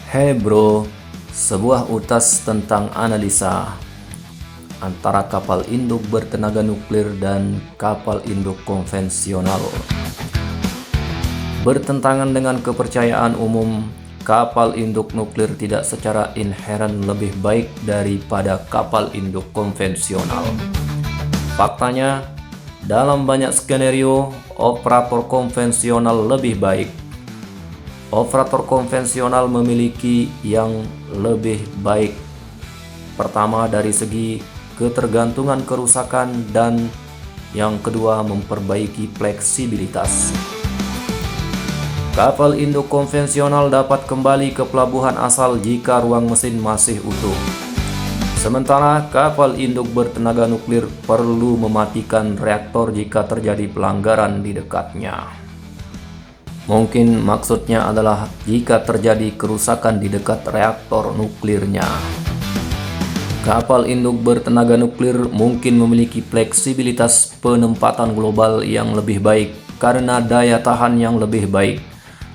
Hey bro, sebuah utas tentang analisa antara kapal induk bertenaga nuklir dan kapal induk konvensional. Bertentangan dengan kepercayaan umum, kapal induk nuklir tidak secara inheren lebih baik daripada kapal induk konvensional. Faktanya, dalam banyak skenario, operator konvensional lebih baik. Operator konvensional memiliki yang lebih baik. Pertama, dari segi ketergantungan kerusakan, dan yang kedua, memperbaiki fleksibilitas. Kapal induk konvensional dapat kembali ke pelabuhan asal jika ruang mesin masih utuh. Sementara kapal induk bertenaga nuklir perlu mematikan reaktor jika terjadi pelanggaran di dekatnya. Mungkin maksudnya adalah jika terjadi kerusakan di dekat reaktor nuklirnya. Kapal induk bertenaga nuklir mungkin memiliki fleksibilitas penempatan global yang lebih baik karena daya tahan yang lebih baik.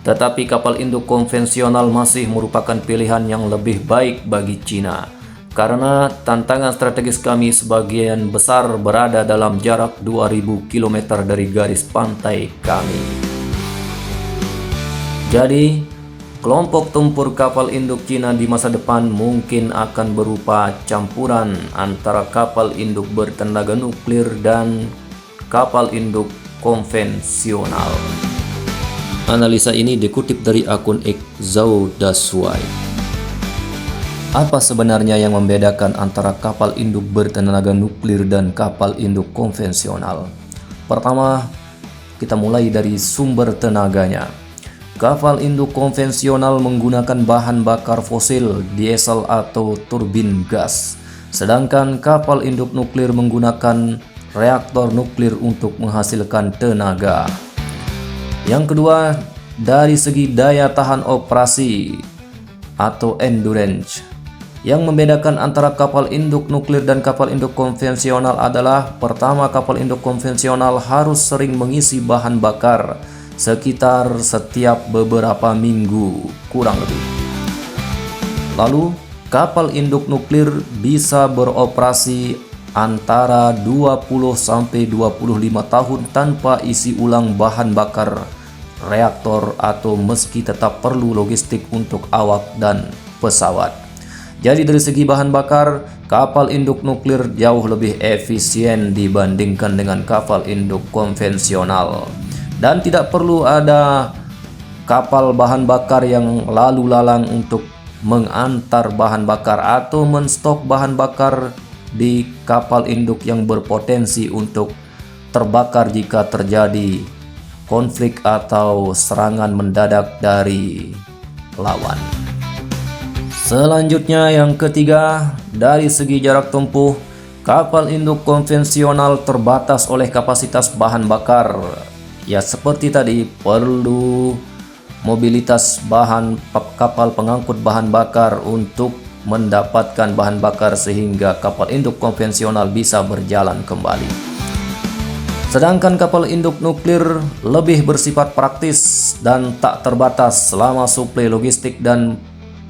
Tetapi kapal induk konvensional masih merupakan pilihan yang lebih baik bagi Cina. Karena tantangan strategis kami sebagian besar berada dalam jarak 2000 km dari garis pantai kami. Jadi, kelompok tempur kapal induk Cina di masa depan mungkin akan berupa campuran antara kapal induk bertenaga nuklir dan kapal induk konvensional. Analisa ini dikutip dari akun X Zhao Dashuai. Apa sebenarnya yang membedakan antara kapal induk bertenaga nuklir dan kapal induk konvensional? Pertama, kita mulai dari sumber tenaganya. Kapal induk konvensional menggunakan bahan bakar fosil, diesel atau turbin gas. Sedangkan kapal induk nuklir menggunakan reaktor nuklir untuk menghasilkan tenaga. Yang kedua, dari segi daya tahan operasi atau endurance. Yang membedakan antara kapal induk nuklir dan kapal induk konvensional adalah pertama, kapal induk konvensional harus sering mengisi bahan bakar sekitar setiap beberapa minggu kurang lebih. Lalu, kapal induk nuklir bisa beroperasi antara 20-25 tahun tanpa isi ulang bahan bakar reaktor atau meski tetap perlu logistik untuk awak dan pesawat. Jadi dari segi bahan bakar, kapal induk nuklir jauh lebih efisien dibandingkan dengan kapal induk konvensional. Dan tidak perlu ada kapal bahan bakar yang lalu lalang untuk mengantar bahan bakar atau menstok bahan bakar di kapal induk yang berpotensi untuk terbakar jika terjadi konflik atau serangan mendadak dari lawan. Selanjutnya, yang ketiga, dari segi jarak tempuh, kapal induk konvensional terbatas oleh kapasitas bahan bakar. Ya, seperti tadi, perlu mobilitas kapal pengangkut bahan bakar untuk mendapatkan bahan bakar sehingga kapal induk konvensional bisa berjalan kembali. Sedangkan kapal induk nuklir lebih bersifat praktis dan tak terbatas selama suplai logistik dan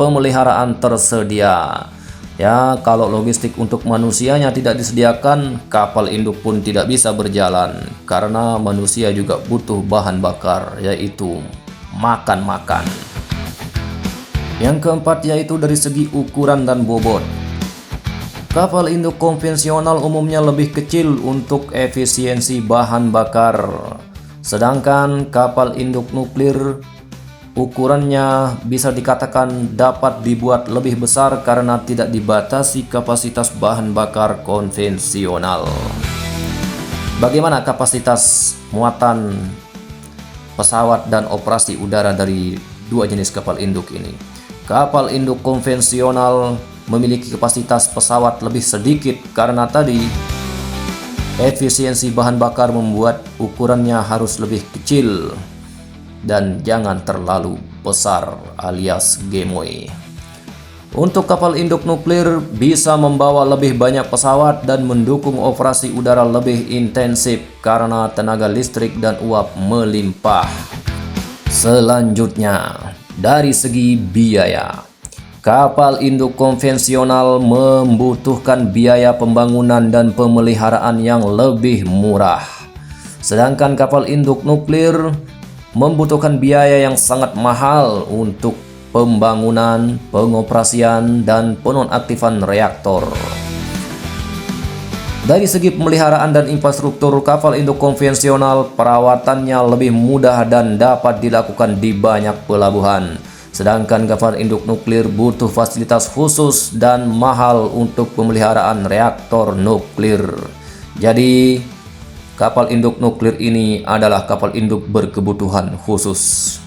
pemeliharaan tersedia. Ya, kalau logistik untuk manusianya tidak disediakan, kapal induk pun tidak bisa berjalan karena manusia juga butuh bahan bakar, yaitu makan. Yang keempat yaitu dari segi ukuran dan bobot. Kapal induk konvensional umumnya lebih kecil untuk efisiensi bahan bakar. Sedangkan kapal induk nuklir ukurannya bisa dikatakan dapat dibuat lebih besar karena tidak dibatasi kapasitas bahan bakar konvensional. Bagaimana kapasitas muatan pesawat dan operasi udara dari dua jenis kapal induk ini? Kapal induk konvensional memiliki kapasitas pesawat lebih sedikit karena tadi efisiensi bahan bakar membuat ukurannya harus lebih kecil dan jangan terlalu besar alias gemoy. Untuk kapal induk nuklir bisa membawa lebih banyak pesawat dan mendukung operasi udara lebih intensif karena tenaga listrik dan uap melimpah. Selanjutnya, dari segi biaya, Kapal induk konvensional membutuhkan biaya pembangunan dan pemeliharaan yang lebih murah. Sedangkan kapal induk nuklir membutuhkan biaya yang sangat mahal untuk pembangunan, pengoperasian, dan penonaktifan reaktor. Dari segi pemeliharaan dan infrastruktur, kapal induk konvensional perawatannya lebih mudah dan dapat dilakukan di banyak pelabuhan. Sedangkan kapal induk nuklir butuh fasilitas khusus dan mahal untuk pemeliharaan reaktor nuklir. Jadi, kapal induk nuklir ini adalah kapal induk berkebutuhan khusus.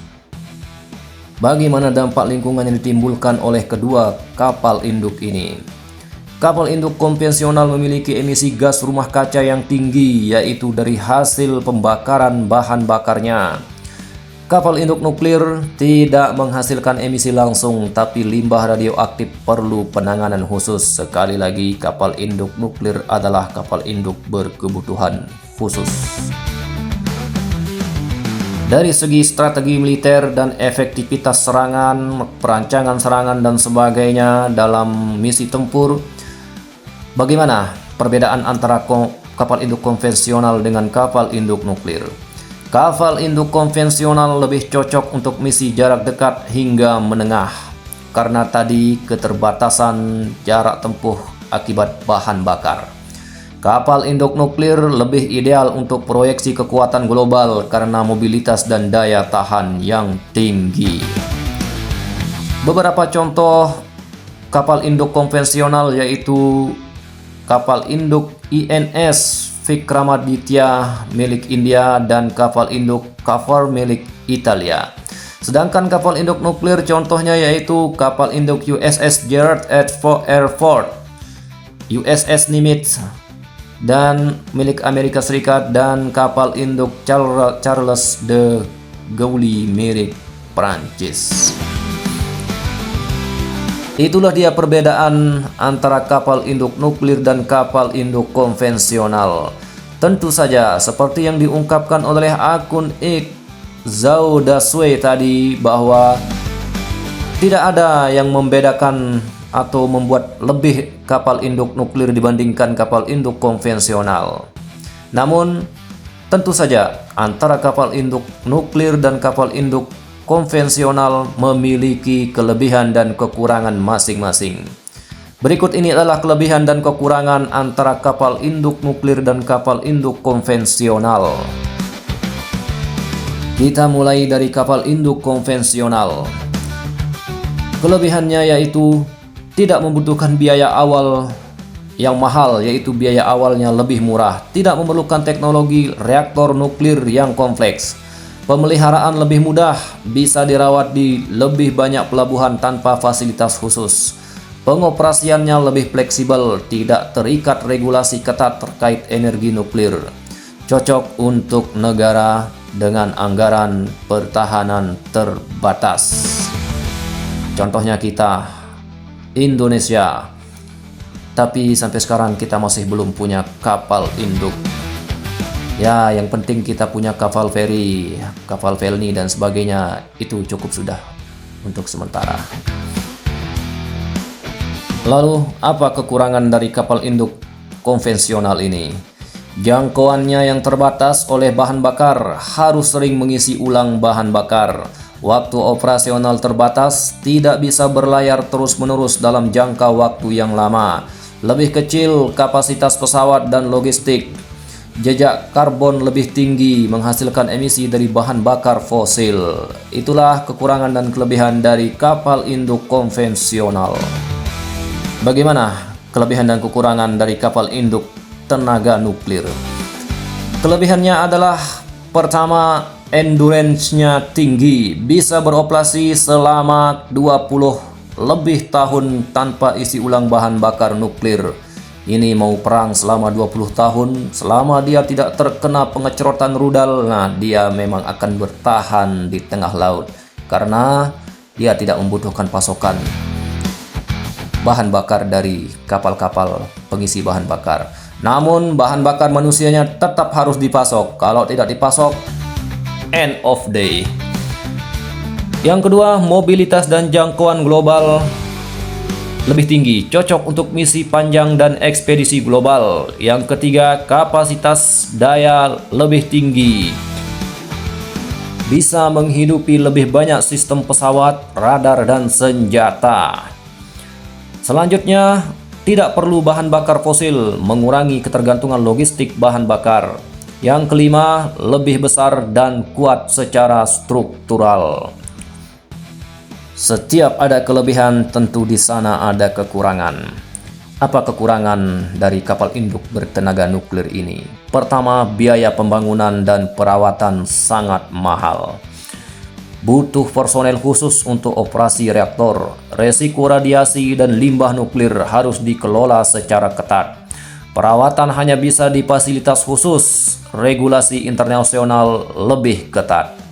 Bagaimana dampak lingkungan yang ditimbulkan oleh kedua kapal induk ini? Kapal induk konvensional memiliki emisi gas rumah kaca yang tinggi, yaitu dari hasil pembakaran bahan bakarnya. Kapal induk nuklir tidak menghasilkan emisi langsung, tapi limbah radioaktif perlu penanganan khusus. Sekali lagi, kapal induk nuklir adalah kapal induk berkebutuhan khusus. Dari segi strategi militer dan efektivitas serangan, perancangan serangan dan sebagainya dalam misi tempur, bagaimana perbedaan antara kapal induk konvensional dengan kapal induk nuklir? Kapal induk konvensional lebih cocok untuk misi jarak dekat hingga menengah karena tadi keterbatasan jarak tempuh akibat bahan bakar. Kapal induk nuklir lebih ideal untuk proyeksi kekuatan global karena mobilitas dan daya tahan yang tinggi. Beberapa contoh kapal induk konvensional yaitu kapal induk INS Vikramaditya milik India dan kapal induk Kavor milik Italia. Sedangkan kapal induk nuklir contohnya yaitu kapal induk USS Gerald R. Ford, USS Nimitz dan milik Amerika Serikat, dan kapal induk Charles de Gaulle milik Prancis. Itulah dia perbedaan antara kapal induk nuklir dan kapal induk konvensional. Tentu saja seperti yang diungkapkan oleh akun X Zhao Dasui tadi, bahwa tidak ada yang membedakan atau membuat lebih kapal induk nuklir dibandingkan kapal induk konvensional. Namun tentu saja antara kapal induk nuklir dan kapal induk konvensional memiliki kelebihan dan kekurangan masing-masing. Berikut ini adalah kelebihan dan kekurangan antara kapal induk nuklir dan kapal induk konvensional. Kita mulai dari kapal induk konvensional. Kelebihannya yaitu tidak membutuhkan biaya awal yang mahal, yaitu biaya awalnya lebih murah, tidak memerlukan teknologi reaktor nuklir yang kompleks. Pemeliharaan lebih mudah, bisa dirawat di lebih banyak pelabuhan tanpa fasilitas khusus. Pengoperasiannya lebih fleksibel, tidak terikat regulasi ketat terkait energi nuklir. Cocok untuk negara dengan anggaran pertahanan terbatas. Contohnya kita, Indonesia. Tapi sampai sekarang kita masih belum punya kapal induk. Ya, yang penting kita punya kapal feri, kapal Velni dan sebagainya, itu cukup sudah untuk sementara. Lalu, apa kekurangan dari kapal induk konvensional ini? Jangkauannya yang terbatas oleh bahan bakar, harus sering mengisi ulang bahan bakar. Waktu operasional terbatas, tidak bisa berlayar terus-menerus dalam jangka waktu yang lama. Lebih kecil kapasitas pesawat dan logistik. Jejak karbon lebih tinggi, menghasilkan emisi dari bahan bakar fosil. Itulah kekurangan dan kelebihan dari kapal induk konvensional. Bagaimana kelebihan dan kekurangan dari kapal induk tenaga nuklir? Kelebihannya adalah pertama, endurance-nya tinggi, bisa beroperasi selama 20 lebih tahun tanpa isi ulang bahan bakar nuklir. Ini mau perang selama 20 tahun, selama dia tidak terkena pengecerotan rudal, nah dia memang akan bertahan di tengah laut karena dia tidak membutuhkan pasokan bahan bakar dari kapal-kapal pengisi bahan bakar. Namun bahan bakar manusianya tetap harus dipasok. Kalau tidak dipasok, end of day. Yang kedua, mobilitas dan jangkauan global. lebih tinggi, cocok untuk misi panjang dan ekspedisi global. Yang ketiga, kapasitas daya lebih tinggi, bisa menghidupi lebih banyak sistem pesawat, radar, dan senjata. Selanjutnya, tidak perlu bahan bakar fosil, mengurangi ketergantungan logistik bahan bakar. Yang kelima, lebih besar dan kuat secara struktural. Setiap ada kelebihan, tentu di sana ada kekurangan. Apa kekurangan dari kapal induk bertenaga nuklir ini? Pertama, biaya pembangunan dan perawatan sangat mahal. Butuh personel khusus untuk operasi reaktor. Resiko radiasi dan limbah nuklir harus dikelola secara ketat. Perawatan hanya bisa di fasilitas khusus. Regulasi internasional lebih ketat.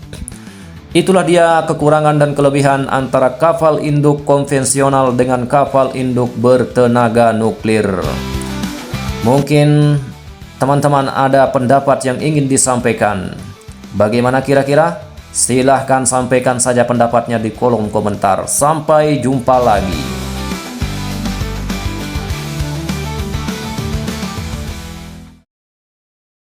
Itulah dia kekurangan dan kelebihan antara kapal induk konvensional dengan kapal induk bertenaga nuklir. Mungkin teman-teman ada pendapat yang ingin disampaikan. Bagaimana kira-kira? Silahkan sampaikan saja pendapatnya di kolom komentar. Sampai jumpa lagi.